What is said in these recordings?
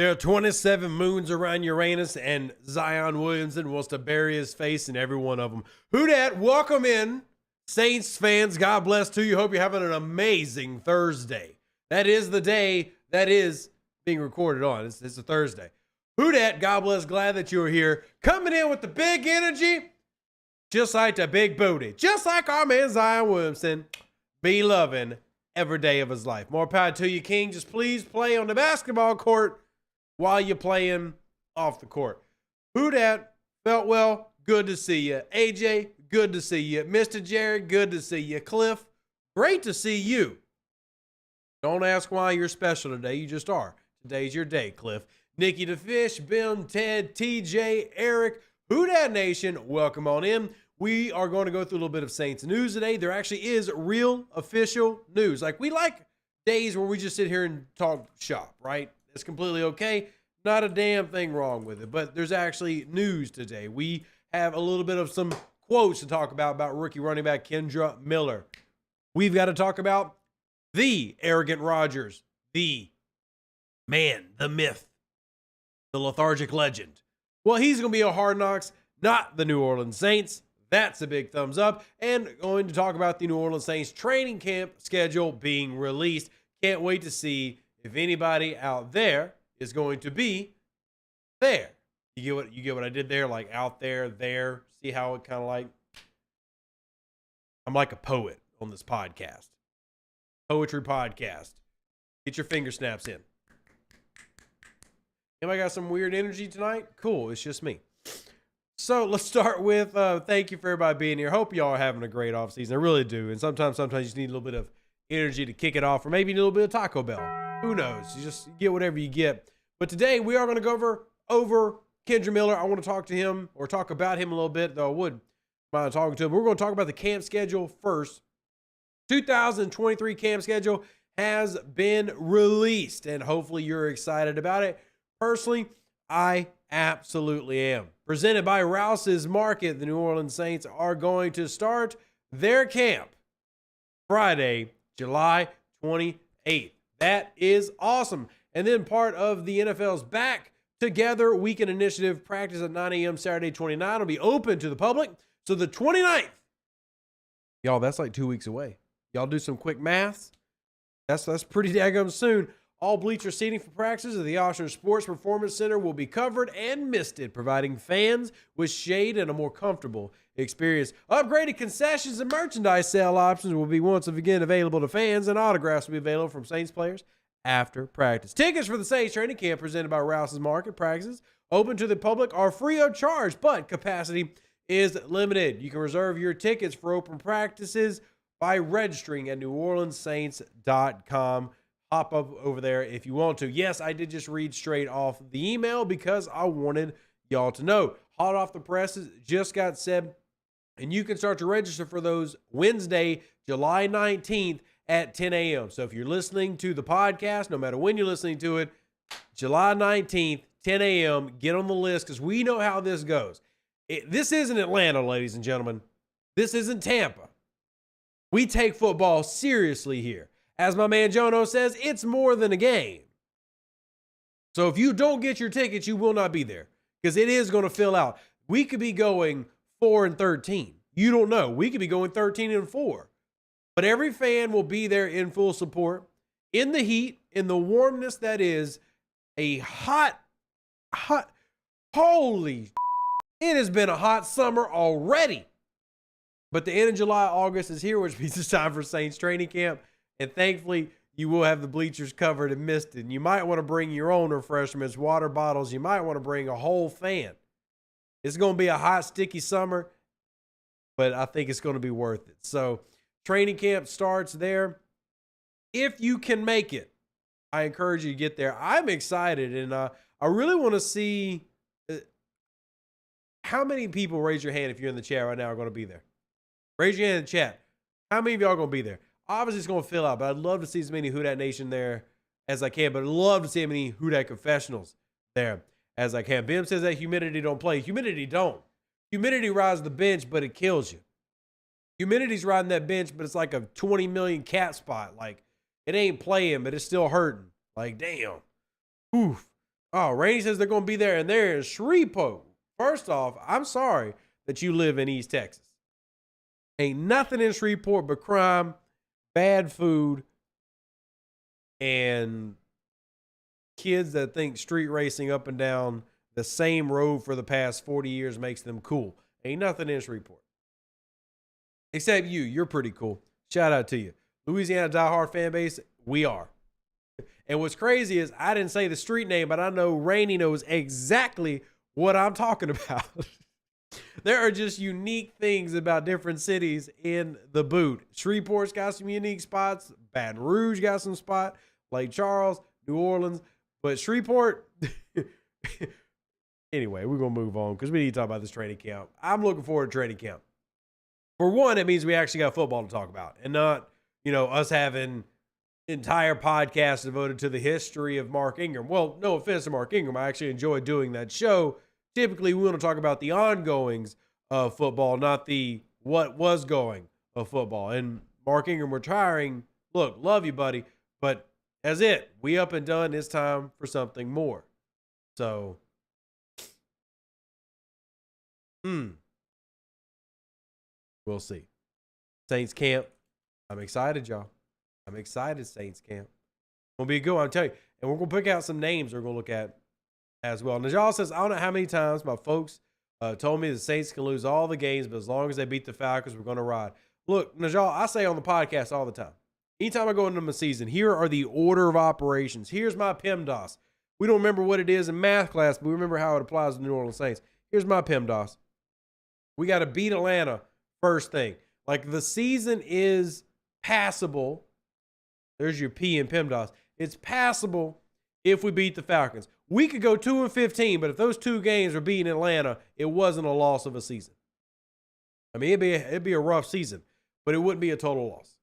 There are 27 moons around Uranus, and Zion Williamson wants to bury his face in every one of them. Who dat? Welcome in, Saints fans. God bless to you. Hope you're having an amazing Thursday. That is the day that is being recorded on. It's a Thursday. Who dat? God bless. Glad that you're here. Coming in with the big energy, just like the big booty. Just like our man Zion Williamson be loving every day of his life. More power to you, King. Just please play on the basketball court while you're playing off the court. Who dat? Felt well, good to see you. AJ, good to see you. Mr. Jared, good to see you. Cliff, great to see you. Don't ask why you're special today. You just are. Today's your day, Cliff. Nikki the Fish, Ben, Ted, TJ, Eric, Who Dat Nation, welcome on in. We are going to go through a little bit of Saints news today. There actually is real official news. Like, we like days where we just sit here and talk shop, right? It's completely okay. Not a damn thing wrong with it. But there's actually news today. We have a little bit of some quotes to talk about rookie running back Kendre Miller. We've got to talk about the arrogant Rodgers, the man, the myth, the lethargic legend. Well, he's going to be a Hard Knocks, not the New Orleans Saints. That's a big thumbs up. And going to talk about the New Orleans Saints training camp schedule being released. Can't wait to see if anybody out there is going to be there. You get what I did there? Like out there. See how it kind of like, I'm like a poet on this podcast. Poetry podcast. Get your finger snaps in. Anybody got some weird energy tonight? Cool, it's just me. So let's start with thank you for everybody being here. Hope y'all are having a great off season. I really do. And sometimes you just need a little bit of energy to kick it off, or maybe a little bit of Taco Bell. Who knows? You just get whatever you get. But today we are going to go over Kendre Miller. I want to talk to him or talk about him a little bit, though I would mind talking to him. But we're going to talk about the camp schedule first. 2023 camp schedule has been released, and hopefully you're excited about it. Personally, I absolutely am. Presented by Rouse's Market, the New Orleans Saints are going to start their camp Friday, July 28th. That is awesome. And then part of the NFL's Back Together Weekend Initiative practice at 9 a.m. Saturday 29 will be open to the public. So the 29th, y'all, that's like 2 weeks away. Y'all do some quick maths. That's pretty daggum soon. All bleacher seating for practices at the Oshner Sports Performance Center will be covered and misted, providing fans with shade and a more comfortable experience. Upgraded concessions and merchandise sale options will be once again available to fans, and autographs will be available from Saints players after practice. Tickets for the Saints training camp presented by Rouse's Market practices open to the public are free of charge, but capacity is limited. You can reserve your tickets for open practices by registering at NewOrleansSaints.com. Hop up over there if you want to. Yes, I did just read straight off the email because I wanted y'all to know. Hot off the presses just got said, and you can start to register for those Wednesday, July 19th at 10 a.m. So if you're listening to the podcast, no matter when you're listening to it, July 19th, 10 a.m., get on the list because we know how this goes. This isn't Atlanta, ladies and gentlemen. This isn't Tampa. We take football seriously here. As my man Jono says, it's more than a game. So if you don't get your tickets, you will not be there because it is going to fill out. We could be going 4-13. You don't know. We could be going 13-4. But every fan will be there in full support, in the heat, in the warmness that is a hot, holy, it has been a hot summer already. But the end of July, August is here, which means it's time for Saints training camp. And thankfully, you will have the bleachers covered and misted. And you might want to bring your own refreshments, water bottles. You might want to bring a whole fan. It's going to be a hot, sticky summer, but I think it's going to be worth it. So training camp starts there. If you can make it, I encourage you to get there. I'm excited, and I really want to see how many people, raise your hand if you're in the chat right now, are going to be there. Raise your hand in the chat. How many of y'all are going to be there? Obviously, it's going to fill out, but I'd love to see as many Who Dat Nation there as I can, but I'd love to see as many Who Dat Confessionals there as I can. Bim says that humidity don't play. Humidity don't. Humidity rides the bench, but it kills you. Humidity's riding that bench, but it's like a 20 million cat spot. Like, it ain't playing, but it's still hurting. Like, damn. Oof. Oh, Rainey says they're going to be there, and they're in Shreveport. First off, I'm sorry that you live in East Texas. Ain't nothing in Shreveport but crime, bad food, and kids that think street racing up and down the same road for the past 40 years makes them cool. Ain't nothing in Shreveport. Except you. You're pretty cool. Shout out to you. Louisiana diehard fan base, we are. And what's crazy is I didn't say the street name, but I know Rainey knows exactly what I'm talking about. There are just unique things about different cities in the boot. Shreveport's got some unique spots. Baton Rouge got some spot. Lake Charles, New Orleans. But Shreveport, anyway, we're going to move on because we need to talk about this training camp. I'm looking forward to training camp. For one, it means we actually got football to talk about and not, us having entire podcast devoted to the history of Mark Ingram. Well, no offense to Mark Ingram. I actually enjoy doing that show. Typically, we want to talk about the ongoings of football, not the what was going of football. And Mark Ingram retiring, look, love you, buddy, but that's it. We up and done. It's time for something more. So, we'll see. Saints camp. I'm excited, y'all. I'm excited, Saints camp. Gonna be a good one, I'll tell you. And we're gonna pick out some names we're gonna look at as well. Najal says, I don't know how many times my folks told me the Saints can lose all the games, but as long as they beat the Falcons, we're gonna ride. Look, Najal, I say on the podcast all the time. Anytime I go into my season, here are the order of operations. Here's my PEMDAS. We don't remember what it is in math class, but we remember how it applies to the New Orleans Saints. Here's my PEMDAS. We got to beat Atlanta first thing. Like, the season is passable. There's your P in PEMDAS. It's passable if we beat the Falcons. We could go 2-15, but if those two games were beating Atlanta, it wasn't a loss of a season. I mean, it'd be a rough season, but it wouldn't be a total loss.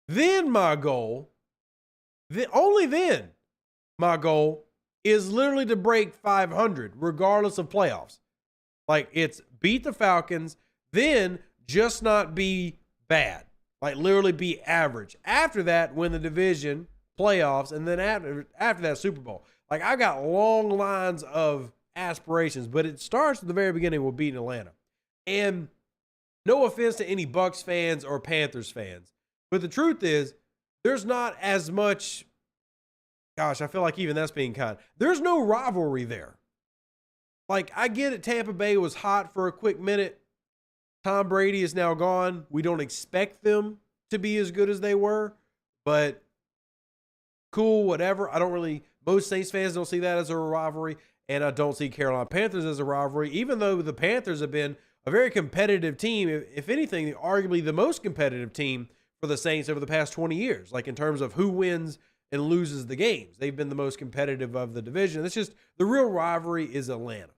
Then my goal, only then, my goal is literally to break 500, regardless of playoffs. Like, it's beat the Falcons, then just not be bad. Like, literally be average. After that, win the division, playoffs, and then after that, Super Bowl. Like, I got long lines of aspirations, but it starts at the very beginning with beating Atlanta. And no offense to any Bucs fans or Panthers fans, but the truth is, there's not as much, gosh, I feel like even that's being kind. There's no rivalry there. Like, I get it, Tampa Bay was hot for a quick minute. Tom Brady is now gone. We don't expect them to be as good as they were, but cool, whatever. Most Saints fans don't see that as a rivalry, and I don't see Carolina Panthers as a rivalry, even though the Panthers have been a very competitive team. If anything, arguably the most competitive team for the Saints over the past 20 years, like in terms of who wins and loses the games. They've been the most competitive of the division. It's just the real rivalry is Atlanta.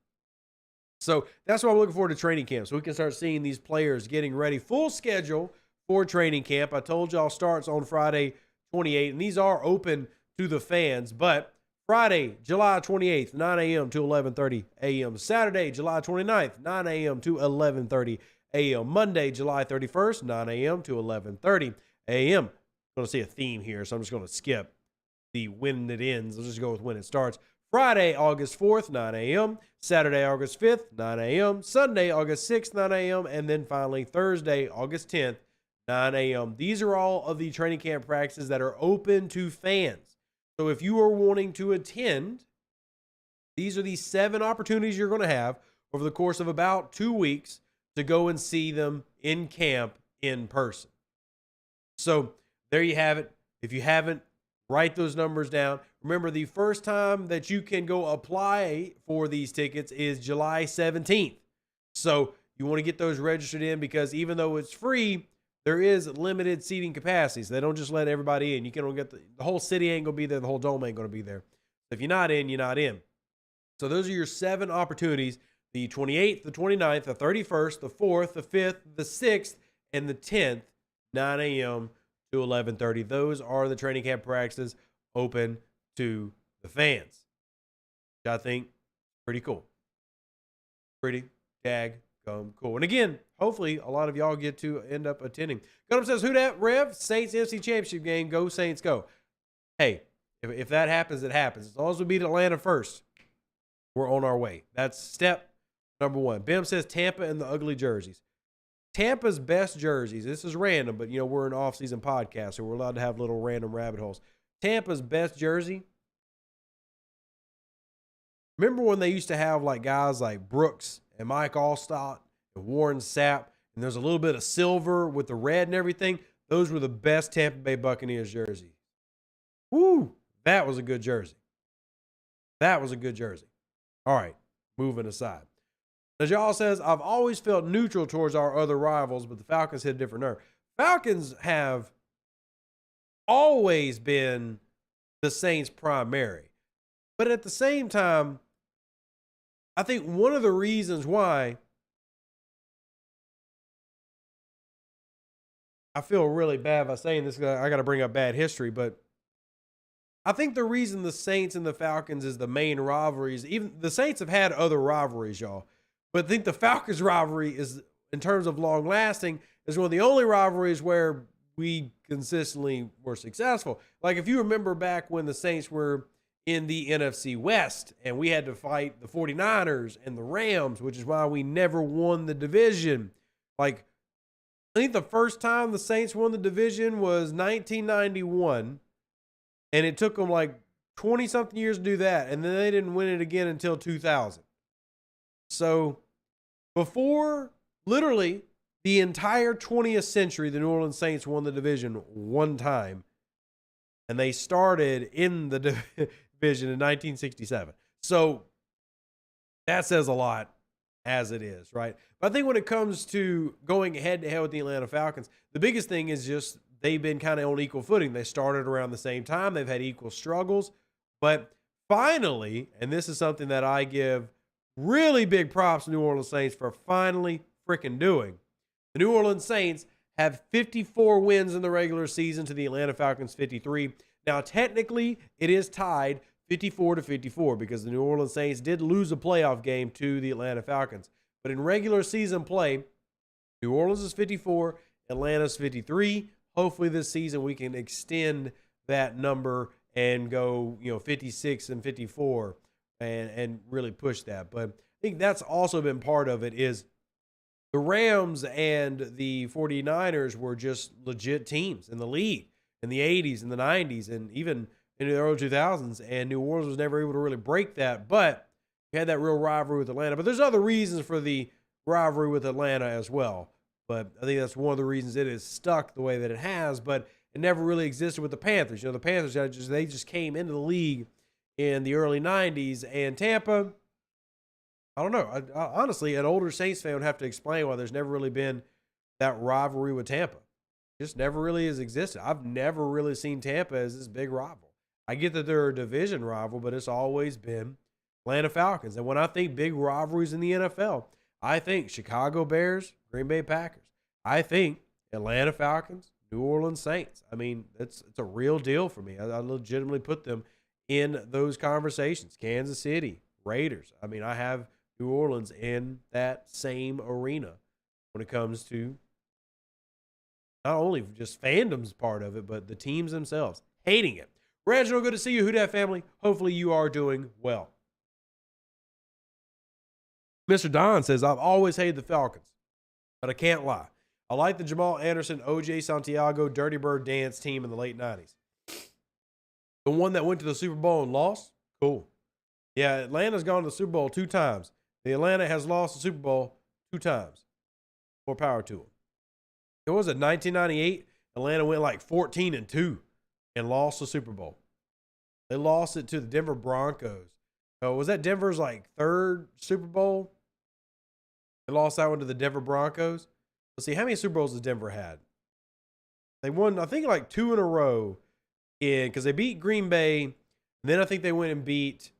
So that's why I'm looking forward to training camp, so we can start seeing these players getting ready. Full schedule for training camp. I told y'all starts on Friday 28th, and these are open to the fans, but Friday, July 28th, 9 a.m. to 11:30 a.m. Saturday, July 29th, 9 a.m. to 11:30 a.m. Monday, July 31st, 9 a.m. to 11:30 a.m. I'm going to see a theme here, so I'm just going to skip the when it ends. Let's just go with when it starts. Friday, August 4th, 9 a.m. Saturday, August 5th, 9 a.m. Sunday, August 6th, 9 a.m. And then finally, Thursday, August 10th, 9 a.m. These are all of the training camp practices that are open to fans. So if you are wanting to attend, these are the 7 opportunities you're going to have over the course of about 2 weeks to go and see them in camp in person. So there you have it. If you haven't, write those numbers down. Remember, the first time that you can go apply for these tickets is July 17th. So you want to get those registered in, because even though it's free, there is limited seating capacity. So they don't just let everybody in. You can only get the whole city ain't going to be there. The whole dome ain't going to be there. If you're not in, you're not in. So those are your 7 opportunities: the 28th, the 29th, the 31st, the 4th, the 5th, the 6th, and the 10th, 9 a.m. to 11:30. Those are the training camp practices open to the fans, which I think pretty cool. Pretty cool. And again, hopefully a lot of y'all get to end up attending. Gunham says, who dat, Rev? Saints NFC Championship game. Go Saints, go. Hey, If that happens, it happens. As long as we beat Atlanta first, we're on our way. That's step number one. Bim says Tampa and the ugly jerseys. Tampa's best jerseys, this is random, but we're an off-season podcast, so we're allowed to have little random rabbit holes. Tampa's best jersey, remember when they used to have like guys like Brooks and Mike Allstott and Warren Sapp, and there's a little bit of silver with the red and everything? Those were the best Tampa Bay Buccaneers jerseys. Woo! That was a good jersey. That was a good jersey. All right, moving aside. Najal says, I've always felt neutral towards our other rivals, but the Falcons hit a different nerve. Falcons have always been the Saints' primary. But at the same time, I think one of the reasons why I feel really bad by saying this, I got to bring up bad history, but I think the reason the Saints and the Falcons is the main rivalries, even the Saints have had other rivalries, y'all. But I think the Falcons rivalry is, in terms of long lasting, is one of the only rivalries where we consistently were successful. Like if you remember back when the Saints were in the NFC West and we had to fight the 49ers and the Rams, which is why we never won the division. Like I think the first time the Saints won the division was 1991, and it took them like 20-something years to do that, and then they didn't win it again until 2000. So before literally the entire 20th century, the New Orleans Saints won the division one time, and they started in the division in 1967. So that says a lot as it is, right? But I think when it comes to going head-to-head with the Atlanta Falcons, the biggest thing is just they've been kind of on equal footing. They started around the same time. They've had equal struggles. But finally, and this is something that I give really big props to New Orleans Saints for finally freaking doing. The New Orleans Saints have 54 wins in the regular season to the Atlanta Falcons 53. Now, technically, it is tied 54-54 because the New Orleans Saints did lose a playoff game to the Atlanta Falcons. But in regular season play, New Orleans is 54, Atlanta's 53. Hopefully this season we can extend that number and go, 56-54. And really push that. But I think that's also been part of it is the Rams and the 49ers were just legit teams in the league in the 80s and the 90s and even in the early 2000s. And New Orleans was never able to really break that. But you had that real rivalry with Atlanta. But there's other reasons for the rivalry with Atlanta as well. But I think that's one of the reasons it is stuck the way that it has. But it never really existed with the Panthers. The Panthers, they just came into the league in the early 90s, and Tampa, I don't know. I honestly, an older Saints fan would have to explain why there's never really been that rivalry with Tampa. It just never really has existed. I've never really seen Tampa as this big rival. I get that they're a division rival, but it's always been Atlanta Falcons. And when I think big rivalries in the NFL, I think Chicago Bears, Green Bay Packers. I think Atlanta Falcons, New Orleans Saints. I mean, it's a real deal for me. I legitimately put them in those conversations. Kansas City, Raiders. I mean, I have New Orleans in that same arena when it comes to not only just fandom's part of it, but the teams themselves. Hating it. Reginald, good to see you. Who Dat family? Hopefully you are doing well. Mr. Don says, I've always hated the Falcons, but I can't lie. I like the Jamal Anderson, O.J. Santiago, Dirty Bird dance team in the late 90s. The one that went to the Super Bowl and lost? Cool. Yeah, Atlanta's gone to the Super Bowl 2 times. The Atlanta has lost the Super Bowl 2 times. More power to them. It was 1998. Atlanta went like 14-2 and lost the Super Bowl. They lost it to the Denver Broncos. Was that Denver's like 3rd Super Bowl? They lost that one to the Denver Broncos. Let's see, how many Super Bowls has Denver had? They won, I think, like 2 in a row. Because they beat Green Bay, and then I think they went and beat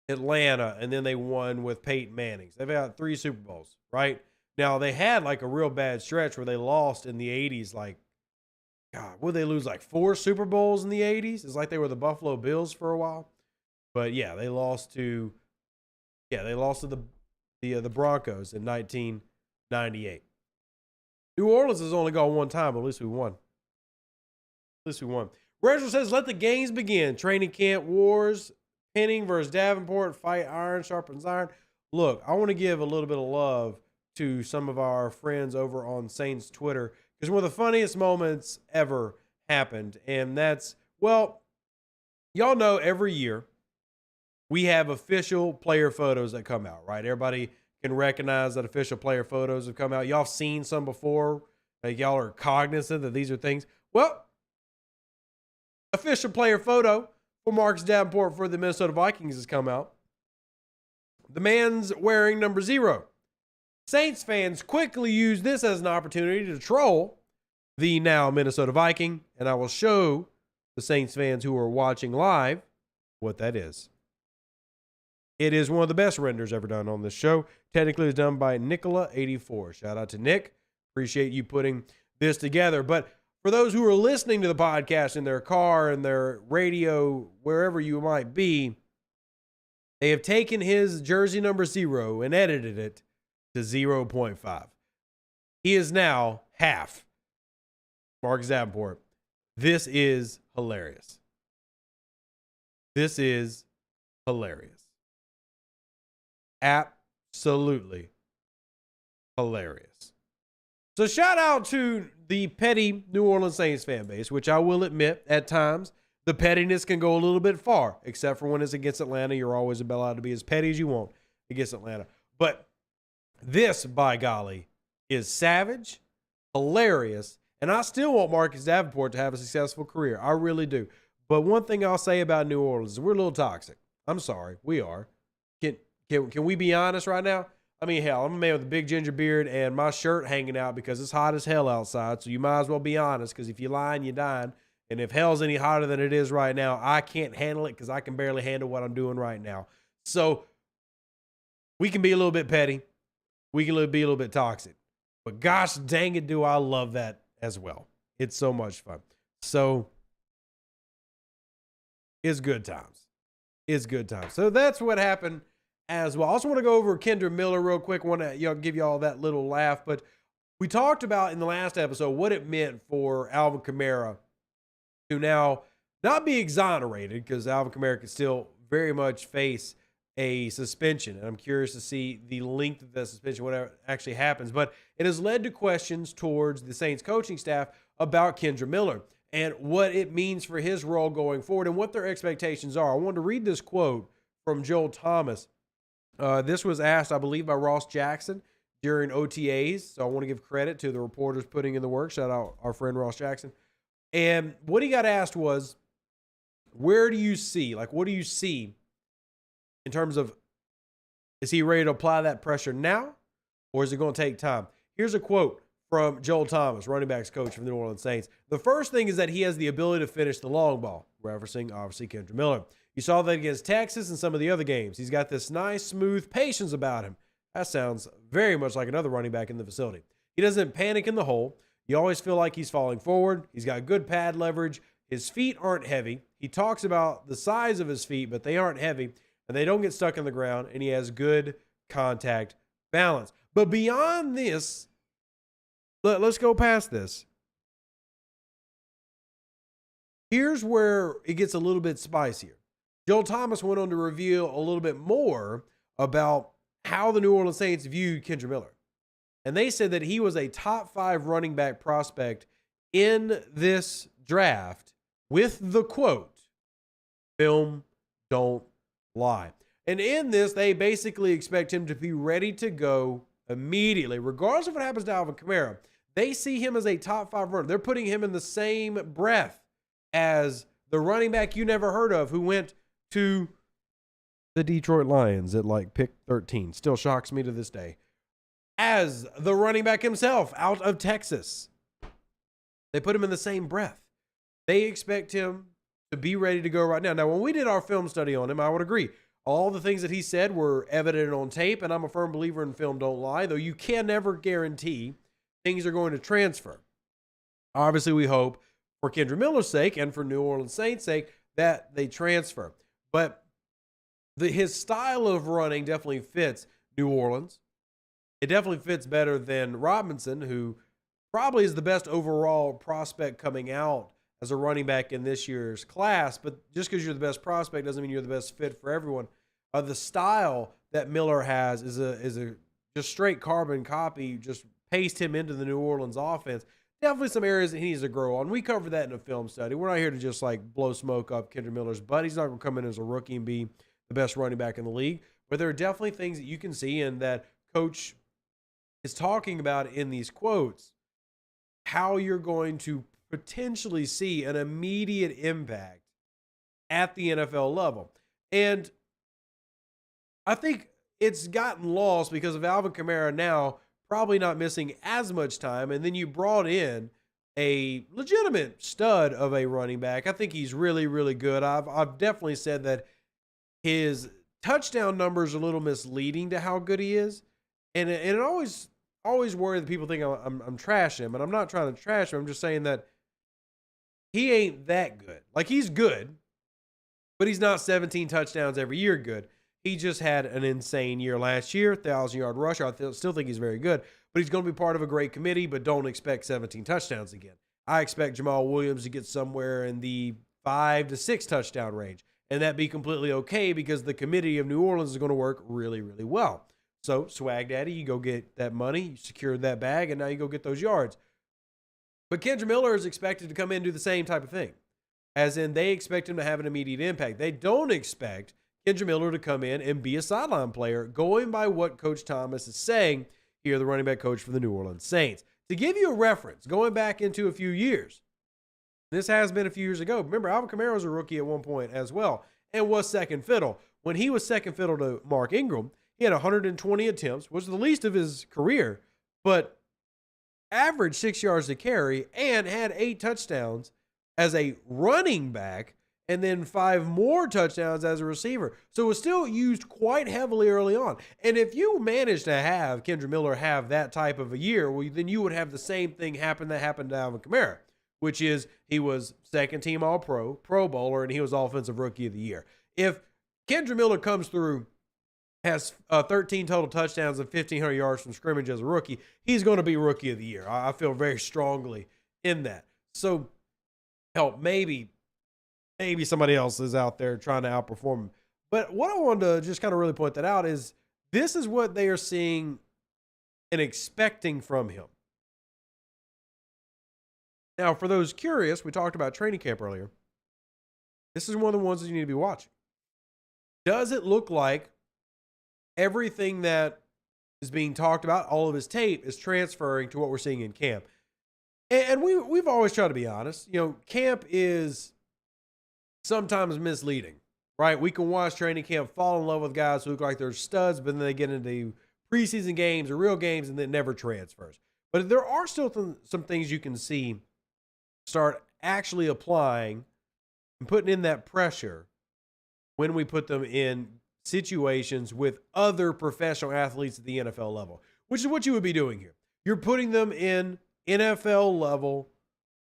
Atlanta, and then they won with Peyton Manning. They've got 3 Super Bowls, right? Now, they had like a real bad stretch where they lost in the 80s. Like, God, would they lose like 4 Super Bowls in the 80s? It's like they were the Buffalo Bills for a while. But yeah, they lost to the Broncos in 1998. New Orleans has only gone 1 time, but at least we won. Reginald says, let the games begin. Training camp wars, Penning versus Davenport, fight iron sharpens iron. Look, I want to give a little bit of love to some of our friends over on Saints Twitter, because one of the funniest moments ever happened. And that's, well, y'all know every year we have official player photos that come out, right? Everybody can recognize that official player photos have come out. Y'all have seen some before. Like, y'all are cognizant that these are things. Well, official player photo for Marcus Davenport for the Minnesota Vikings has come out. The man's wearing number 0. Saints fans quickly use this as an opportunity to troll the now Minnesota Viking, and I will show the Saints fans who are watching live what that is. It is one of the best renders ever done on this show. Technically, it's done by Nicola84. Shout out to Nick. Appreciate you putting this together. But for those who are listening to the podcast in their car, in their radio, wherever you might be, they have taken his jersey number 0 and edited it to 0.5. He is now half Marcus Davenport. This is hilarious. This is hilarious. Absolutely hilarious. So shout out to the petty New Orleans Saints fan base, which I will admit at times the pettiness can go a little bit far, except for when it's against Atlanta. You're always allowed to be as petty as you want against Atlanta. But this, by golly, is savage, hilarious, and I still want Marcus Davenport to have a successful career. I really do. But one thing I'll say about New Orleans is we're a little toxic. I'm sorry. We are. Can we be honest right now? I mean, hell, I'm a man with a big ginger beard and my shirt hanging out because it's hot as hell outside. So you might as well be honest, because if you're lying, you're dying. And if hell's any hotter than it is right now, I can't handle it because I can barely handle what I'm doing right now. So we can be a little bit petty. We can be a little bit toxic. But gosh dang it, do I love that as well. It's so much fun. So it's good times. It's good times. So that's what happened as well. I also want to go over Kendre Miller real quick. I want to give you all that little laugh. But we talked about in the last episode what it meant for Alvin Kamara to now not be exonerated, because Alvin Kamara could still very much face a suspension. And I'm curious to see the length of the suspension, whatever actually happens. But it has led to questions towards the Saints coaching staff about Kendre Miller and what it means for his role going forward and what their expectations are. I wanted to read this quote from Joel Thomas. This was asked, I believe, by Ross Jackson during OTAs. So I want to give credit to the reporters putting in the work. Shout out our friend Ross Jackson. And what he got asked was, what do you see in terms of, is he ready to apply that pressure now, or is it going to take time? Here's a quote from Joel Thomas, running backs coach for the New Orleans Saints. The first thing is that he has the ability to finish the long ball, referencing, obviously, Kendre Miller. You saw that against Texas and some of the other games. He's got this nice, smooth patience about him. That sounds very much like another running back in the facility. He doesn't panic in the hole. You always feel like he's falling forward. He's got good pad leverage. His feet aren't heavy. He talks about the size of his feet, but they aren't heavy, and they don't get stuck in the ground, and he has good contact balance. But beyond this, let's go past this. Here's where it gets a little bit spicier. Joel Thomas went on to reveal a little bit more about how the New Orleans Saints viewed Kendre Miller. And they said that he was a top 5 running back prospect in this draft with the quote, "Film don't lie." And in this, they basically expect him to be ready to go immediately, regardless of what happens to Alvin Kamara. They see him as a top 5 runner. They're putting him in the same breath as the running back you never heard of who went to the Detroit Lions at like pick 13. Still shocks me to this day. As the running back himself out of Texas. They put him in the same breath. They expect him to be ready to go right now. Now, when we did our film study on him, I would agree. All the things that he said were evident on tape, and I'm a firm believer in film don't lie, though you can never guarantee things are going to transfer. Obviously, we hope for Kendre Miller's sake and for New Orleans Saints' sake that they transfer. But his style of running definitely fits New Orleans. It definitely fits better than Robinson, who probably is the best overall prospect coming out as a running back in this year's class. But just because you're the best prospect doesn't mean you're the best fit for everyone. The style that Miller has is a just straight carbon copy, just paste him into the New Orleans offense. Definitely some areas that he needs to grow on. We covered that in a film study. We're not here to just like blow smoke up Kendre Miller's butt. He's not going to come in as a rookie and be the best running back in the league. But there are definitely things that you can see and that Coach is talking about in these quotes, how you're going to potentially see an immediate impact at the NFL level. And I think it's gotten lost because of Alvin Kamara now probably not missing as much time. And then you brought in a legitimate stud of a running back. I think he's really, really good. I've definitely said that his touchdown numbers are a little misleading to how good he is. And it always worry that people think I'm trashing him. And I'm not trying to trash him. I'm just saying that he ain't that good. Like, he's good, but he's not 17 touchdowns every year good. He just had an insane year last year, 1,000-yard rusher. I still think he's very good, but he's going to be part of a great committee, but don't expect 17 touchdowns again. I expect Jamal Williams to get somewhere in the 5 to 6 touchdown range, and that'd be completely okay because the committee of New Orleans is going to work really, really well. So, Swag Daddy, you go get that money, you secured that bag, and now you go get those yards. But Kendre Miller is expected to come in and do the same type of thing, as in they expect him to have an immediate impact. They don't expect Kendre Miller to come in and be a sideline player, going by what Coach Thomas is saying here, the running back coach for the New Orleans Saints. To give you a reference, going back into a few years, this has been a few years ago. Remember, Alvin Kamara was a rookie at one point as well and was second fiddle. When he was second fiddle to Mark Ingram, he had 120 attempts, which was the least of his career, but averaged 6 yards to carry and had 8 touchdowns as a running back, and then 5 more touchdowns as a receiver. So it was still used quite heavily early on. And if you manage to have Kendre Miller have that type of a year, well, then you would have the same thing happen that happened to Alvin Kamara, which is he was second-team All-Pro, Pro Bowler, and he was Offensive Rookie of the Year. If Kendre Miller comes through, has 13 total touchdowns and 1,500 yards from scrimmage as a rookie, he's going to be Rookie of the Year. I feel very strongly in that. So, hell, maybe somebody else is out there trying to outperform him. But what I wanted to just kind of really point that out is this is what they are seeing and expecting from him. Now, for those curious, we talked about training camp earlier. This is one of the ones that you need to be watching. Does it look like everything that is being talked about, all of his tape, is transferring to what we're seeing in camp? And we've always tried to be honest. You know, camp is sometimes misleading, right? We can watch training camp, fall in love with guys who look like they're studs, but then they get into preseason games or real games and then never transfers. But there are still some things you can see start actually applying and putting in that pressure when we put them in situations with other professional athletes at the NFL level, which is what you would be doing here. You're putting them in NFL level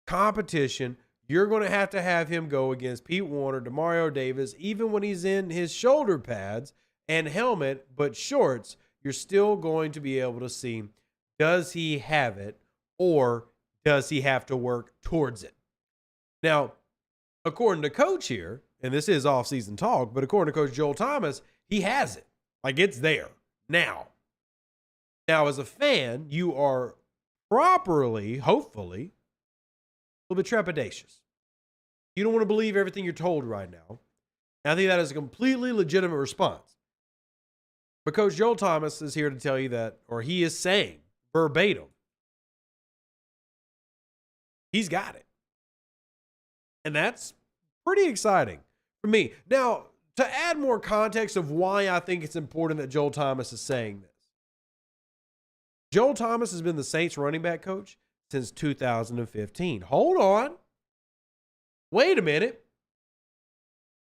competition. You're going to have him go against Pete Warner, Demario Davis, even when he's in his shoulder pads and helmet, but shorts. You're still going to be able to see, does he have it or does he have to work towards it? Now, according to Coach here, and this is off-season talk, but according to Coach Joel Thomas, he has it. Like, it's there now. Now, as a fan, you are properly, hopefully, a little bit trepidatious. You don't want to believe everything you're told right now. And I think that is a completely legitimate response. But Coach Joel Thomas is here to tell you that, or he is saying verbatim, he's got it. And that's pretty exciting for me. Now, to add more context of why I think it's important that Joel Thomas is saying this. Joel Thomas has been the Saints running back coach since 2015. Hold on. Wait a minute.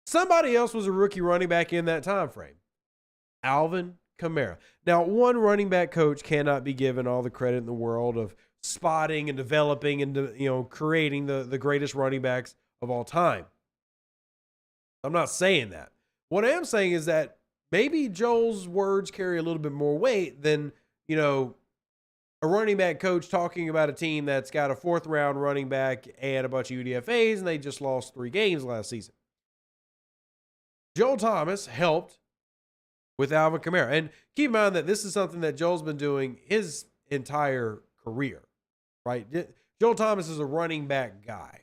Somebody else was a rookie running back in that time frame. Alvin Kamara. Now, one running back coach cannot be given all the credit in the world of spotting and developing and creating the greatest running backs of all time. I'm not saying that. What I am saying is that maybe Joel's words carry a little bit more weight than, a running back coach talking about a team that's got a 4th-round running back and a bunch of UDFAs, and they just lost 3 games last season. Joel Thomas helped with Alvin Kamara. And keep in mind that this is something that Joel's been doing his entire career, right? Joel Thomas is a running back guy.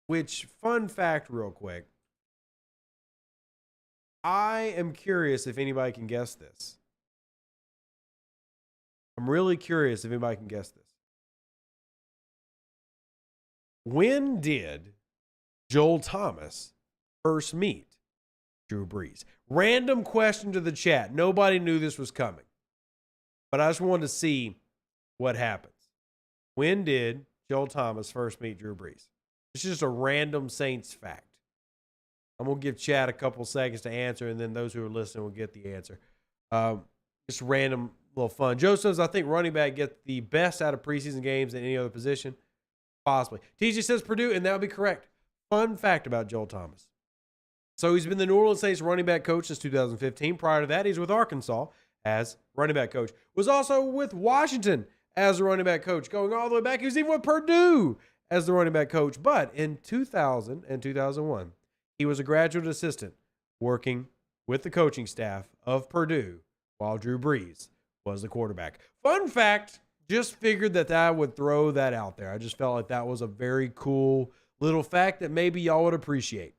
Which, fun fact real quick, I am curious if anybody can guess this. I'm really curious if anybody can guess this. When did Joel Thomas first meet Drew Brees? Random question to the chat. Nobody knew this was coming. But I just wanted to see what happens. When did Joel Thomas first meet Drew Brees? It's just a random Saints fact. I'm going to give chat a couple seconds to answer, and then those who are listening will get the answer. Just random little fun. Joe says, I think running back get the best out of preseason games than any other position. Possibly. TJ says Purdue, and that would be correct. Fun fact about Joel Thomas. So he's been the New Orleans Saints running back coach since 2015. Prior to that, he's with Arkansas as running back coach. Was also with Washington as a running back coach. Going all the way back, he was even with Purdue as the running back coach. But in 2000 and 2001, he was a graduate assistant working with the coaching staff of Purdue while Drew Brees was the quarterback. Fun fact, just figured that I would throw that out there. I just felt like that was a very cool little fact that maybe y'all would appreciate.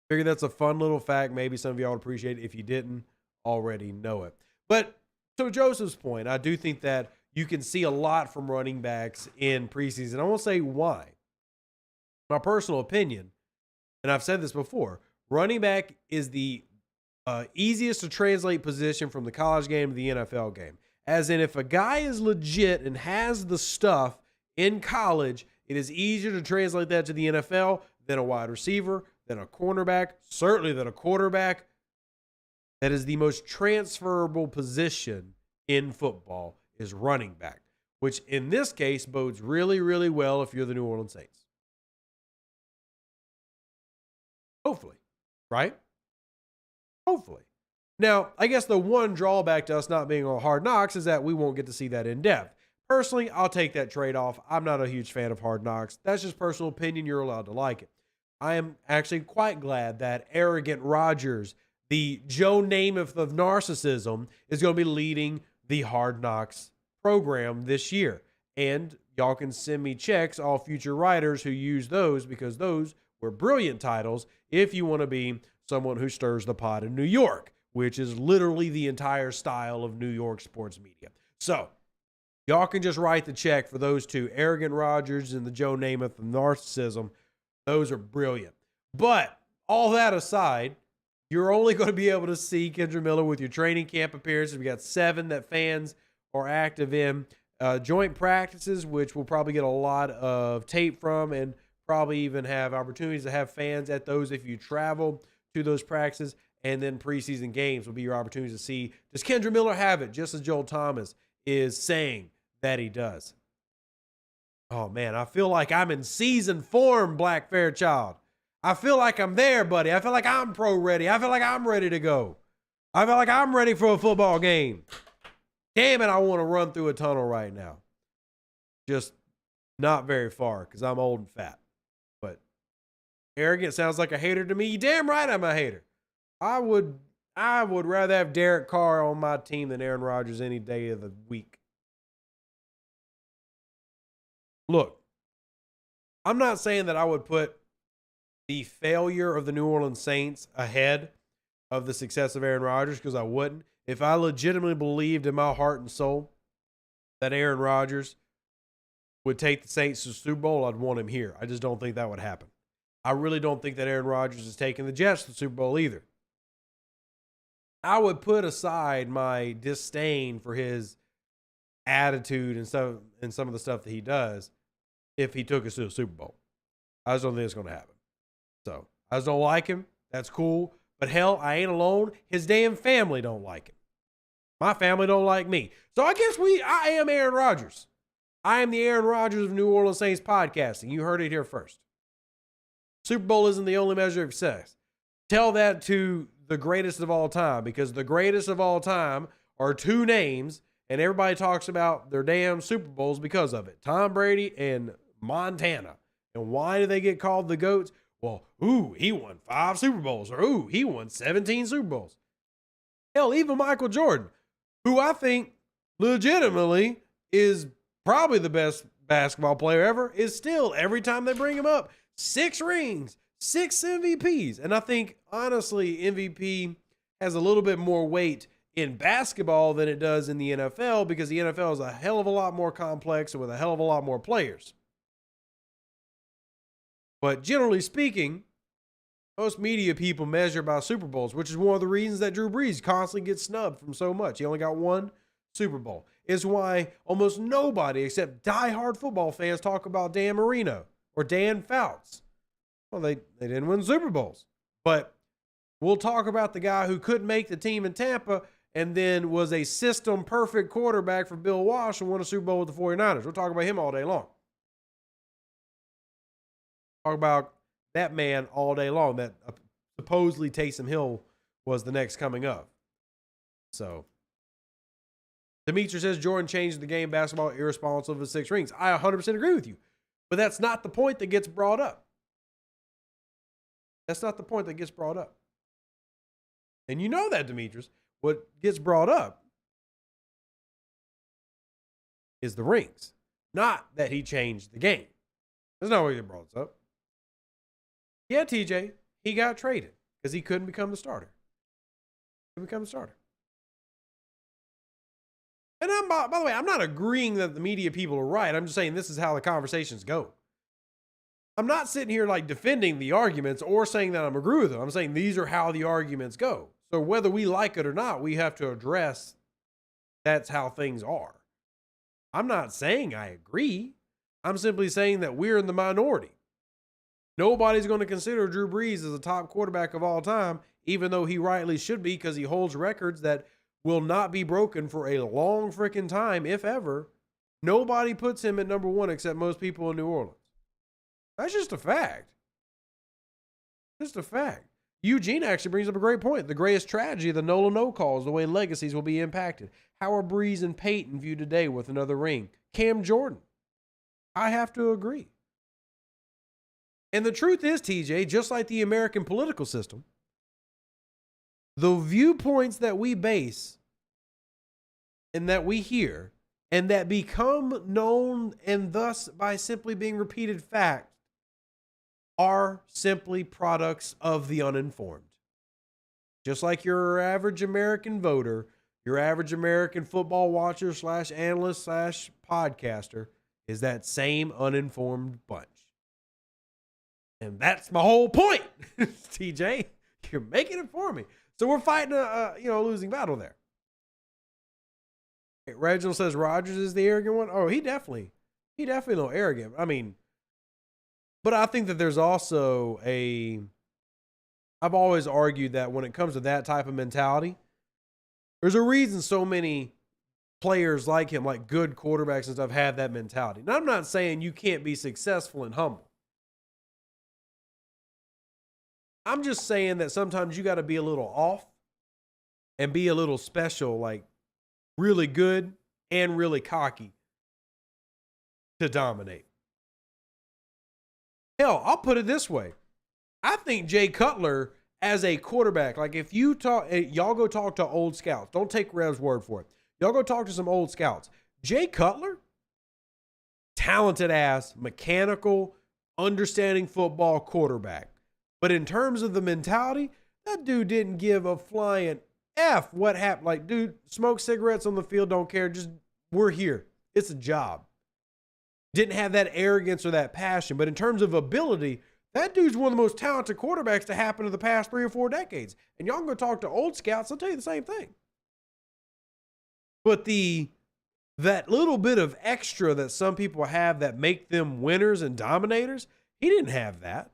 Figured that's a fun little fact. Maybe some of y'all would appreciate it if you didn't already know it. But to Joseph's point, I do think that you can see a lot from running backs in preseason. I won't say why. My personal opinion, and I've said this before, running back is the easiest to translate position from the college game to the NFL game. As in, if a guy is legit and has the stuff in college, it is easier to translate that to the NFL than a wide receiver, than a cornerback, certainly than a quarterback. That is the most transferable position in football is running back, which in this case bodes really, really well if you're the New Orleans Saints. Hopefully, right? Hopefully. Now, I guess the one drawback to us not being on Hard Knocks is that we won't get to see that in depth. Personally, I'll take that trade-off. I'm not a huge fan of Hard Knocks. That's just personal opinion. You're allowed to like it. I am actually quite glad that Arrogant Rodgers, the Joe Namath of narcissism, is going to be leading the Hard Knocks program this year. And y'all can send me checks, all future writers who use those, because those were brilliant titles if you want to be someone who stirs the pot in New York, which is literally the entire style of New York sports media. So y'all can just write the check for those two, Arrogant Rodgers and the Joe Namath of narcissism. Those are brilliant. But all that aside, you're only going to be able to see Kendre Miller with your training camp appearances. We got 7 that fans are active in. Joint practices, which we'll probably get a lot of tape from, and probably even have opportunities to have fans at those if you travel to those practices. And then preseason games will be your opportunity to see, does Kendre Miller have it, just as Joel Thomas is saying that he does. Oh, man, I feel like I'm in season form, Black Fairchild. I feel like I'm there, buddy. I feel like I'm pro ready. I feel like I'm ready to go. I feel like I'm ready for a football game. Damn it, I want to run through a tunnel right now. Just not very far because I'm old and fat. But Arrogant sounds like a hater to me. You damn right I'm a hater. I would rather have Derek Carr on my team than Aaron Rodgers any day of the week. Look, I'm not saying that I would put the failure of the New Orleans Saints ahead of the success of Aaron Rodgers, because I wouldn't. If I legitimately believed in my heart and soul that Aaron Rodgers would take the Saints to the Super Bowl, I'd want him here. I just don't think that would happen. I really don't think that Aaron Rodgers is taking the Jets to the Super Bowl either. I would put aside my disdain for his attitude and some of the stuff that he does if he took us to the Super Bowl. I just don't think it's going to happen. So I just don't like him. That's cool. But hell, I ain't alone. His damn family don't like him. My family don't like me. So I guess I am Aaron Rodgers. I am the Aaron Rodgers of New Orleans Saints podcasting. You heard it here first. Super Bowl isn't the only measure of success. Tell that to the greatest of all time, because the greatest of all time are two names, and everybody talks about their damn Super Bowls because of it. Tom Brady and Montana. And why do they get called the GOATs? Well, he won 5 Super Bowls, or he won 17 Super Bowls. Hell, even Michael Jordan, who I think legitimately is probably the best basketball player ever, is still, every time they bring him up, 6 rings, 6 MVPs. And I think, honestly, MVP has a little bit more weight in basketball than it does in the NFL, because the NFL is a hell of a lot more complex and with a hell of a lot more players. But generally speaking, most media people measure by Super Bowls, which is one of the reasons that Drew Brees constantly gets snubbed from so much. He only got 1 Super Bowl. It's why almost nobody except diehard football fans talk about Dan Marino or Dan Fouts. Well, they didn't win Super Bowls. But we'll talk about the guy who couldn't make the team in Tampa and then was a system perfect quarterback for Bill Walsh and won a Super Bowl with the 49ers. We'll talk about him all day long. Talk about that man all day long, that supposedly Taysom Hill was the next coming up. So, Demetrius says Jordan changed the game basketball irresponsible of his 6 rings. I 100% agree with you. But that's not the point that gets brought up. That's not the point that gets brought up. And you know that, Demetrius. What gets brought up is the rings, not that he changed the game. That's not what he brought up. Yeah, TJ, he got traded because he couldn't become the starter. Couldn't become the starter. And by the way, I'm not agreeing that the media people are right. I'm just saying this is how the conversations go. I'm not sitting here like defending the arguments or saying that I'm agree with them. I'm saying these are how the arguments go. So whether we like it or not, we have to address that's how things are. I'm not saying I agree. I'm simply saying that we're in the minority. Nobody's going to consider Drew Brees as a top quarterback of all time, even though he rightly should be, because he holds records that will not be broken for a long freaking time, if ever. Nobody puts him at number 1 except most people in New Orleans. That's just a fact. Just a fact. Eugene actually brings up a great point. The greatest tragedy of the Nola no calls, the way legacies will be impacted. How are Brees and Peyton viewed today with another ring? Cam Jordan. I have to agree. And the truth is, TJ, just like the American political system, the viewpoints that we base and that we hear and that become known and thus by simply being repeated fact are simply products of the uninformed. Just like your average American voter, your average American football watcher / analyst / podcaster is that same uninformed bunch. And that's my whole point, TJ. You're making it for me. So we're fighting a losing battle there. Reginald says Rodgers is the arrogant one. Oh, he definitely no arrogant. I mean, but I think that there's also I've always argued that when it comes to that type of mentality, there's a reason so many players like him, like good quarterbacks and stuff, have that mentality. Now, I'm not saying you can't be successful and humble. I'm just saying that sometimes you got to be a little off and be a little special, like really good and really cocky to dominate. Hell, I'll put it this way. I think Jay Cutler as a quarterback, like if you talk, y'all go talk to old scouts. Don't take Rev's word for it. Y'all go talk to some old scouts. Jay Cutler, talented ass, mechanical, understanding football quarterback. But in terms of the mentality, that dude didn't give a flying F what happened. Like, dude, smoke cigarettes on the field, don't care. Just, we're here. It's a job. Didn't have that arrogance or that passion. But in terms of ability, that dude's one of the most talented quarterbacks to happen in the past 3 or 4 decades. And y'all can go talk to old scouts, they'll tell you the same thing. But that little bit of extra that some people have that make them winners and dominators, he didn't have that.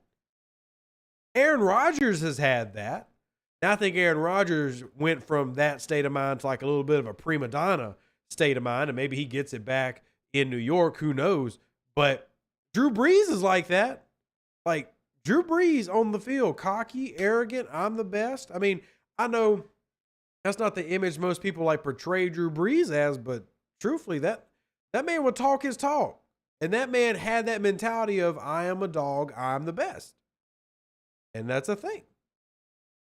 Aaron Rodgers has had that. Now I think Aaron Rodgers went from that state of mind to like a little bit of a prima donna state of mind, and maybe he gets it back in New York, who knows. But Drew Brees is like that. Like Drew Brees on the field, cocky, arrogant, I'm the best. I mean, I know That's not the image most people like portray Drew Brees as, but truthfully, that man would talk his talk. And that man had that mentality of, I am a dog, I'm the best. And that's a thing.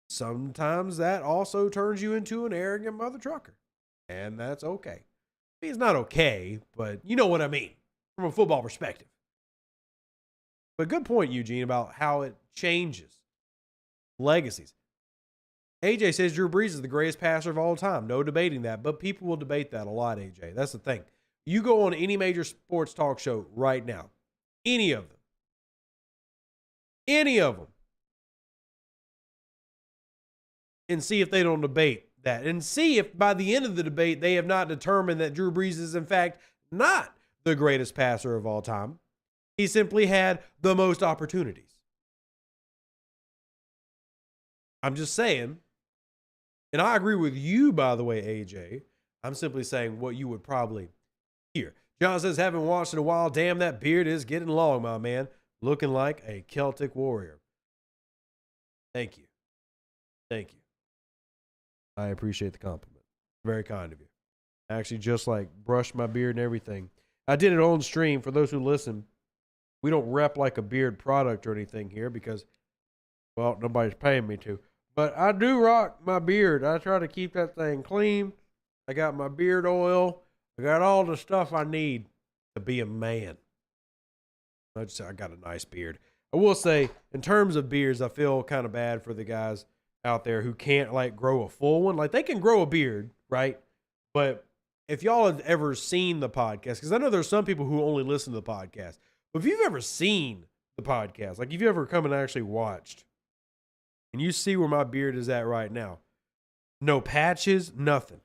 Sometimes that also turns you into an arrogant mother trucker. And that's okay. I mean, it's not okay, but you know what I mean from a football perspective. But good point, Eugene, about how it changes legacies. AJ says Drew Brees is the greatest passer of all time. No debating that, but people will debate that a lot, AJ. That's the thing. You go on any major sports talk show right now, any of them, and see if they don't debate that, and see if by the end of the debate they have not determined that Drew Brees is in fact not the greatest passer of all time. He simply had the most opportunities. I'm just saying, and I agree with you, by the way, AJ. I'm simply saying what you would probably hear. John says, haven't watched in a while. Damn, that beard is getting long, my man. Looking like a Celtic warrior. Thank you. Thank you. I appreciate the compliment. Very kind of you. I actually just like brushed my beard and everything. I did it on stream. For those who listen, we don't rep like a beard product or anything here because, well, nobody's paying me to. But I do rock my beard. I try to keep that thing clean. I got my beard oil. I got all the stuff I need to be a man. I got a nice beard. I will say, in terms of beards, I feel kind of bad for the guys out there who can't like grow a full one. Like they can grow a beard, right? But if y'all have ever seen the podcast, because I know there's some people who only listen to the podcast, but if you've ever seen the podcast, like if you ever come and actually watched, and you see where my beard is at right now, no patches, nothing.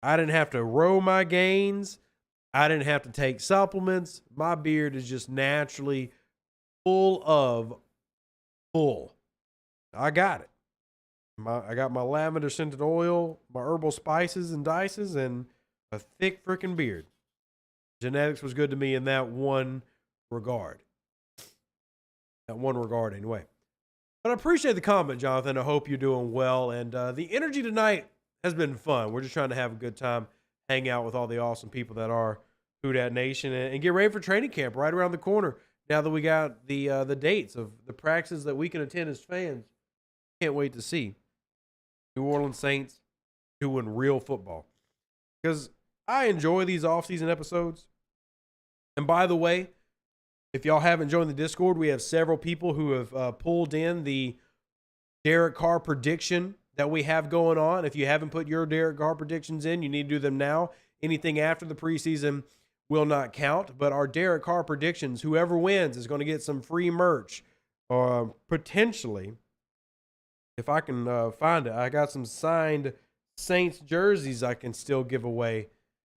I didn't have to row my gains. I didn't have to take supplements. My beard is just naturally full. I got it. I got my lavender scented oil, my herbal spices and dices, and a thick freaking beard. Genetics was good to me in that one regard. Anyway. But I appreciate the comment, Jonathan. I hope you're doing well. And the energy tonight has been fun. We're just trying to have a good time, hang out with all the awesome people that are Who Dat Nation, and get ready for training camp right around the corner. Now that we got the dates of the practices that we can attend as fans, can't wait to see New Orleans Saints doing real football. Because I enjoy these off-season episodes. And by the way, if y'all haven't joined the Discord, we have several people who have pulled in the Derek Carr prediction that we have going on. If you haven't put your Derek Carr predictions in, you need to do them now. Anything after the preseason will not count. But our Derek Carr predictions, whoever wins is going to get some free merch. Potentially, if I can find it, I got some signed Saints jerseys I can still give away.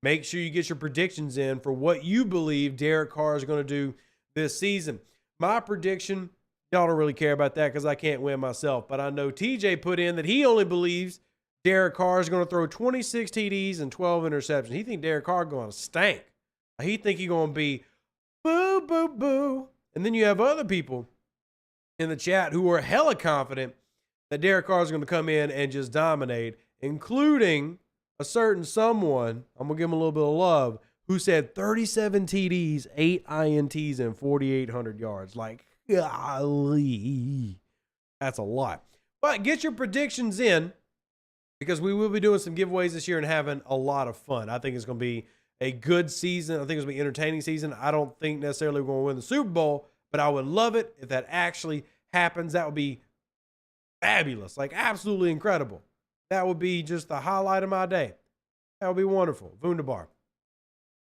Make sure you get your predictions in for what you believe Derek Carr is going to do this season. My prediction, y'all don't really care about that because I can't win myself, but I know TJ put in that he only believes Derek Carr is going to throw 26 TDs and 12 interceptions. He think Derek Carr going to stank. He think he's going to be boo, boo, boo. And then you have other people in the chat who are hella confident that Derek Carr is going to come in and just dominate, including a certain someone, I'm going to give him a little bit of love, who said 37 TDs, 8 INTs, and 4,800 yards. Like, golly, that's a lot. But get your predictions in because we will be doing some giveaways this year and having a lot of fun. I think it's going to be a good season. I think it's going to be an entertaining season. I don't think necessarily we're going to win the Super Bowl, but I would love it if that actually happens. That would be fabulous, like absolutely incredible. That would be just the highlight of my day. That would be wonderful. Wunderbar.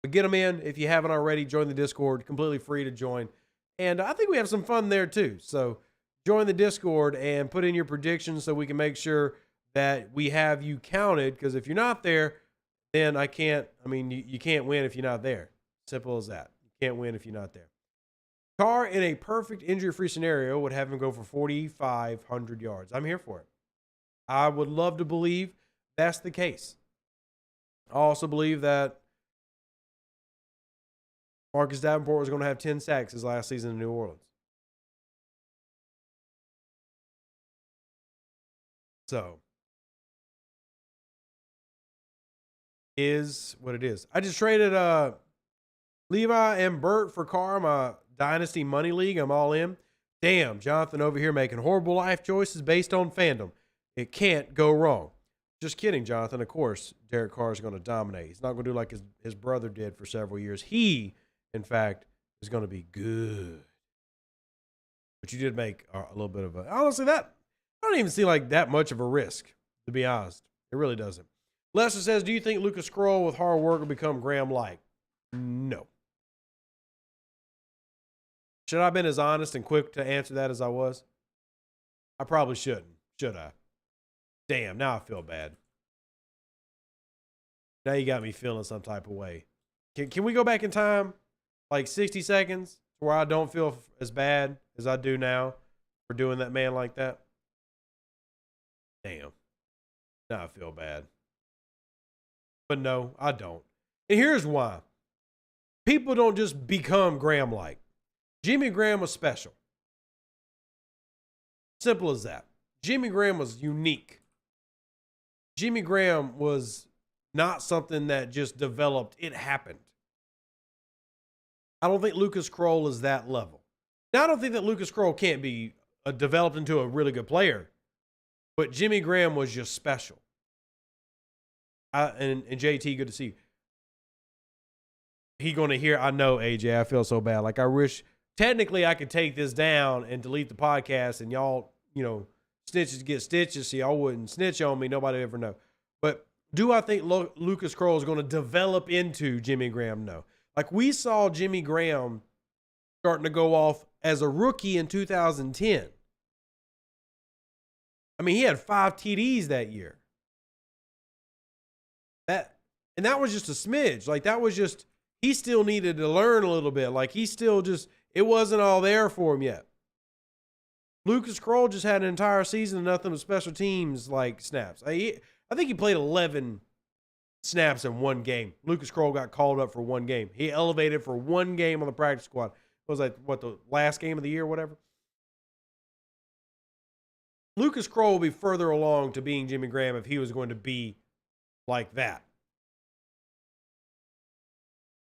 But get them in. If you haven't already, join the Discord. Completely free to join. And I think we have some fun there too. So join the Discord and put in your predictions so we can make sure that we have you counted. Because if you're not there, then you can't win if you're not there. Simple as that. You can't win if you're not there. Carr, in a perfect injury-free scenario, would have him go for 4,500 yards. I'm here for it. I would love to believe that's the case. I also believe that Marcus Davenport was going to have 10 sacks his last season in New Orleans. So, is what it is. I just traded Levi and Bert for Carr, my Dynasty Money League. I'm all in. Damn, Jonathan over here making horrible life choices based on fandom. It can't go wrong. Just kidding, Jonathan. Of course, Derek Carr is going to dominate. He's not going to do like his brother did for several years. He, in fact, is going to be good. But you did make a little bit of a... Honestly, that I don't even see like that much of a risk, to be honest. It really doesn't. Lester says, do you think Lucas Kroll with hard work will become Graham-like? No. Should I have been as honest and quick to answer that as I was? I probably shouldn't. Should I? Damn, now I feel bad. Now you got me feeling some type of way. Can we go back in time, like 60 seconds, where I don't feel as bad as I do now for doing that man like that? Damn. Now I feel bad. But no, I don't. And here's why. People don't just become Graham-like. Jimmy Graham was special. Simple as that. Jimmy Graham was unique. Jimmy Graham was not something that just developed. It happened. I don't think Lucas Kroll is that level. Now, I don't think that Lucas Kroll can't be developed into a really good player, but Jimmy Graham was just special. And JT, good to see you. He going to hear, I know, AJ, I feel so bad. Like, I wish, technically, I could take this down and delete the podcast and y'all, snitches get stitches, so y'all wouldn't snitch on me. Nobody would ever know. But do I think Lucas Kroll is going to develop into Jimmy Graham? No. Like, we saw Jimmy Graham starting to go off as a rookie in 2010. I mean, he had 5 TDs that year. That was just a smidge. Like, that was just, he still needed to learn a little bit. Like, he still just, it wasn't all there for him yet. Lucas Kroll just had an entire season of nothing but special teams like snaps. I think he played 11 snaps in one game. Lucas Kroll got called up for one game. He elevated for one game on the practice squad. It was like, the last game of the year or whatever? Lucas Kroll will be further along to being Jimmy Graham if he was going to be like that.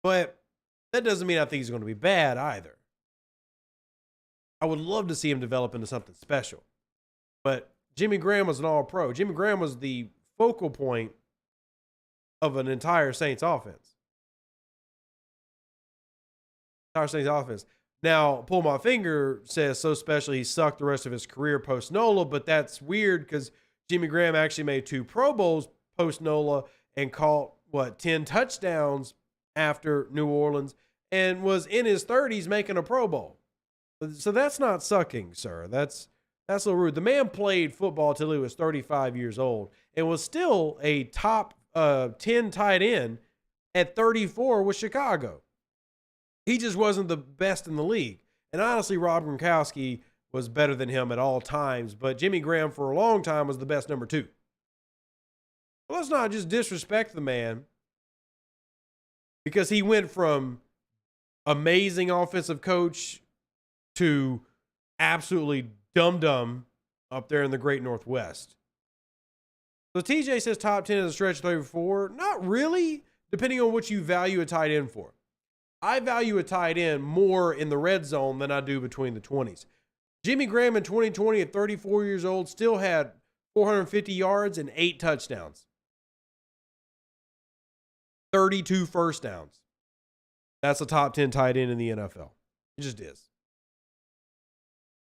But that doesn't mean I think he's going to be bad either. I would love to see him develop into something special. But Jimmy Graham was an all-pro. Jimmy Graham was the focal point of an entire Saints offense. Entire Saints offense. Now, Pull My Finger says so special he sucked the rest of his career post-NOLA, but that's weird because Jimmy Graham actually made 2 Pro Bowls post-NOLA and caught, 10 touchdowns after New Orleans and was in his 30s making a Pro Bowl. So that's not sucking, sir. That's a little rude. The man played football till he was 35 years old and was still a top 10 tight end at 34 with Chicago. He just wasn't the best in the league. And honestly, Rob Gronkowski was better than him at all times, but Jimmy Graham for a long time was the best number 2. Well, let's not just disrespect the man because he went from amazing offensive coach to absolutely dumb up there in the great Northwest. So TJ says top 10 is a stretch 34. Not really, depending on what you value a tight end for. I value a tight end more in the red zone than I do between the 20s. Jimmy Graham in 2020 at 34 years old still had 450 yards and 8 touchdowns. 32 first downs. That's a top 10 tight end in the NFL. It just is.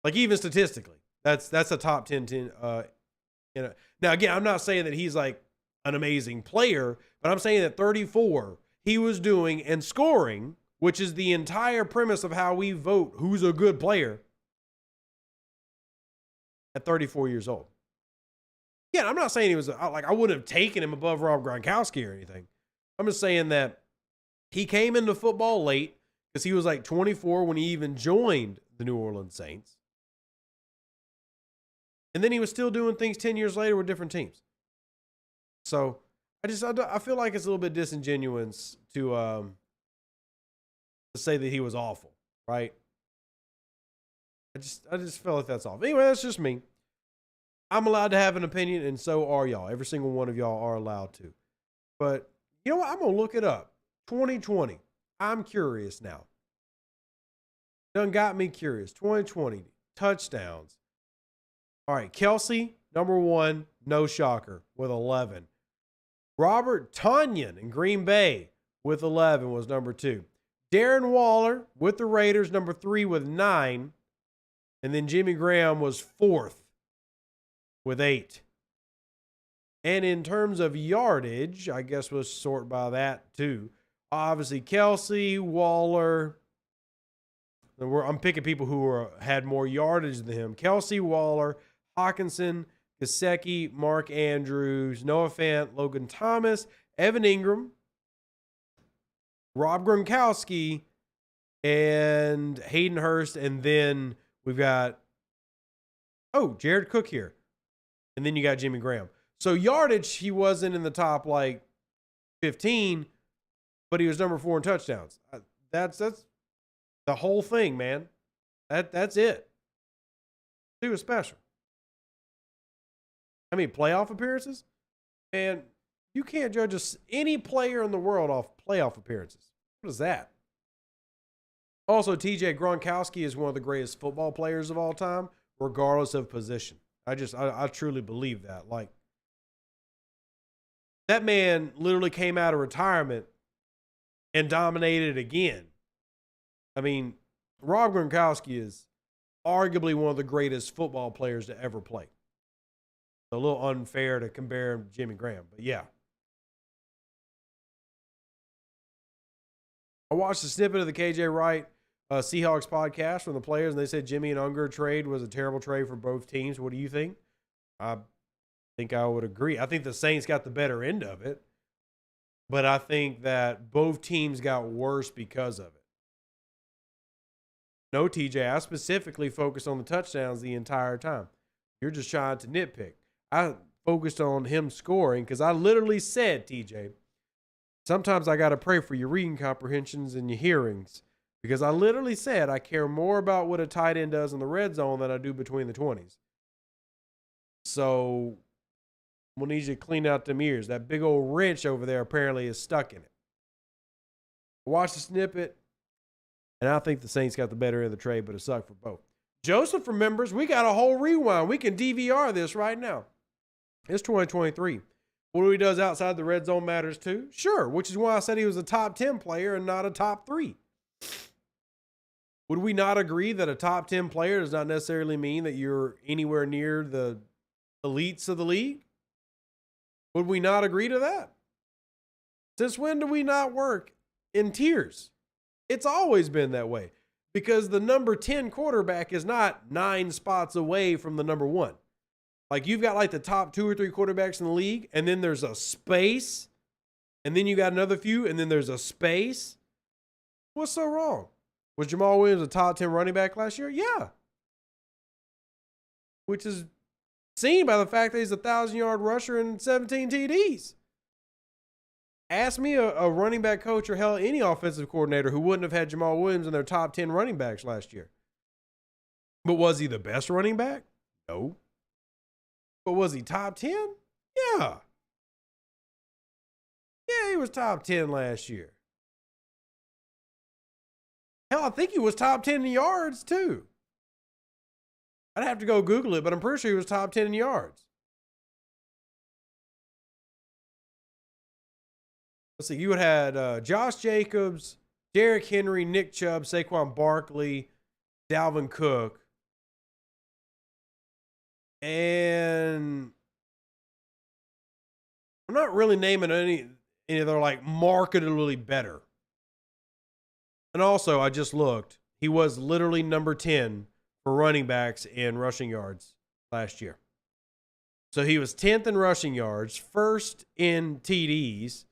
Like, even statistically, that's a top 10. Now, again, I'm not saying that he's like an amazing player, but I'm saying that 34, he was doing and scoring, which is the entire premise of how we vote who's a good player at 34 years old. Yeah, I'm not saying he was like, I wouldn't have taken him above Rob Gronkowski or anything. I'm just saying that he came into football late because he was like 24 when he even joined the New Orleans Saints. And then he was still doing things 10 years later with different teams. So I feel like it's a little bit disingenuous to say that he was awful, right? I just feel like that's awful. Anyway, that's just me. I'm allowed to have an opinion, and so are y'all. Every single one of y'all are allowed to. But You know what? I'm going to look it up. 2020. I'm curious now. Done got me curious. 2020 touchdowns. All right. Kelsey, number 1, no shocker, with 11. Robert Tonyan in Green Bay with 11 was number 2. Darren Waller with the Raiders, number 3 with 9. And then Jimmy Graham was 4th with 8. And in terms of yardage, I guess we'll sort by that too. Obviously, Kelsey, Waller. I'm picking people who had more yardage than him. Kelsey, Waller, Hawkinson, Gesicki, Mark Andrews, Noah Fant, Logan Thomas, Evan Ingram, Rob Gronkowski, and Hayden Hurst. And then we've got, Jared Cook here. And then you got Jimmy Graham. So yardage, he wasn't in the top 15, but he was number 4 in touchdowns. That's the whole thing, man. That's it. He was special. I mean, playoff appearances? And you can't judge any player in the world off playoff appearances. What is that? Also, TJ Gronkowski is one of the greatest football players of all time, regardless of position. I truly believe that. That man literally came out of retirement and dominated again. I mean, Rob Gronkowski is arguably one of the greatest football players to ever play. A little unfair to compare him to Jimmy Graham, but yeah. I watched a snippet of the KJ Wright Seahawks podcast from the players, and they said Jimmy and Unger trade was a terrible trade for both teams. What do you think? I think I would agree. I think the Saints got the better end of it, but I think that both teams got worse because of it. No, TJ, I specifically focused on the touchdowns the entire time. You're just trying to nitpick. I focused on him scoring because I literally said, TJ, sometimes I got to pray for your reading comprehensions and your hearings, because I literally said I care more about what a tight end does in the red zone than I do between the 20s. So we'll need you to clean out them ears. That big old wrench over there apparently is stuck in it. Watch the snippet, and I think the Saints got the better end of the trade, but it sucked for both. Joseph remembers we got a whole rewind. We can DVR this right now. It's 2023. What he does outside the red zone matters too? Sure, which is why I said he was a top 10 player and not a top 3. Would we not agree that a top 10 player does not necessarily mean that you're anywhere near the elites of the league? Would we not agree to that? Since when do we not work in tiers? It's always been that way, because the number 10 quarterback is not 9 spots away from the number 1. You've got the top 2 or 3 quarterbacks in the league, and then there's a space, and then you got another few, and then there's a space. What's so wrong? Was Jamal Williams a top 10 running back last year? Yeah. Which is seen by the fact that he's a 1,000-yard rusher and 17 TDs. Ask me a running back coach or hell, any offensive coordinator who wouldn't have had Jamal Williams in their top 10 running backs last year. But was he the best running back? No. But was he top 10? Yeah. Yeah, he was top 10 last year. Hell, I think he was top 10 in yards, too. I'd have to go Google it, but I'm pretty sure he was top 10 in yards. Let's see. You would have had Josh Jacobs, Derrick Henry, Nick Chubb, Saquon Barkley, Dalvin Cook. And I'm not really naming any that are markedly better. And also, I just looked. He was literally number 10 for running backs in rushing yards last year. So he was 10th in rushing yards, first in TDs.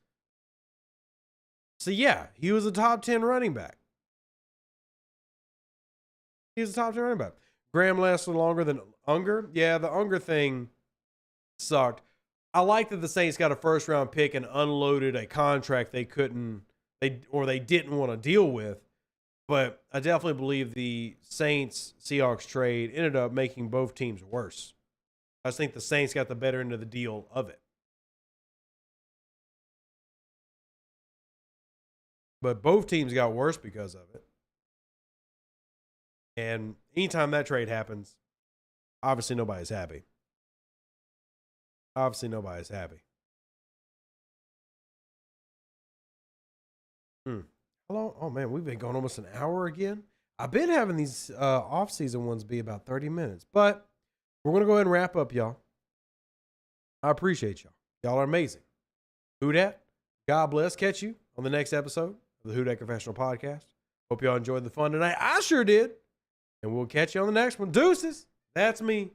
So yeah, he was a top 10 running back. He was a top 10 running back. Graham lasted longer than Unger. Yeah, the Unger thing sucked. I like that the Saints got a first round pick and unloaded a contract they didn't want to deal with. But I definitely believe the Saints-Seahawks trade ended up making both teams worse. I just think the Saints got the better end of the deal of it. but both teams got worse because of it. And anytime that trade happens, obviously nobody's happy. Obviously nobody's happy. How long? Oh man, we've been going almost an hour again. I've been having these off-season ones be about 30 minutes, but we're going to go ahead and wrap up, y'all. I appreciate y'all. Y'all are amazing. Who dat? God bless. Catch you on the next episode of the Who Dat Confessional podcast. Hope y'all enjoyed the fun tonight. I sure did. And we'll catch you on the next one. Deuces. That's me.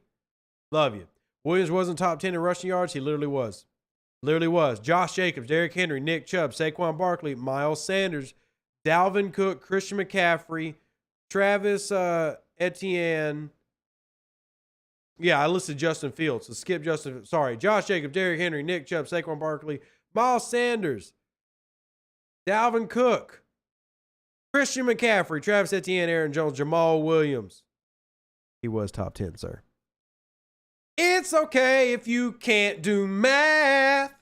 Love you. Williams wasn't top 10 in rushing yards. He literally was. Literally was. Josh Jacobs, Derrick Henry, Nick Chubb, Saquon Barkley, Miles Sanders, Dalvin Cook, Christian McCaffrey, Travis Etienne. Yeah, I listed Justin Fields. So skip Justin. Sorry. Josh Jacobs, Derrick Henry, Nick Chubb, Saquon Barkley, Miles Sanders, Dalvin Cook, Christian McCaffrey, Travis Etienne, Aaron Jones, Jamal Williams. He was top 10, sir. It's okay if you can't do math.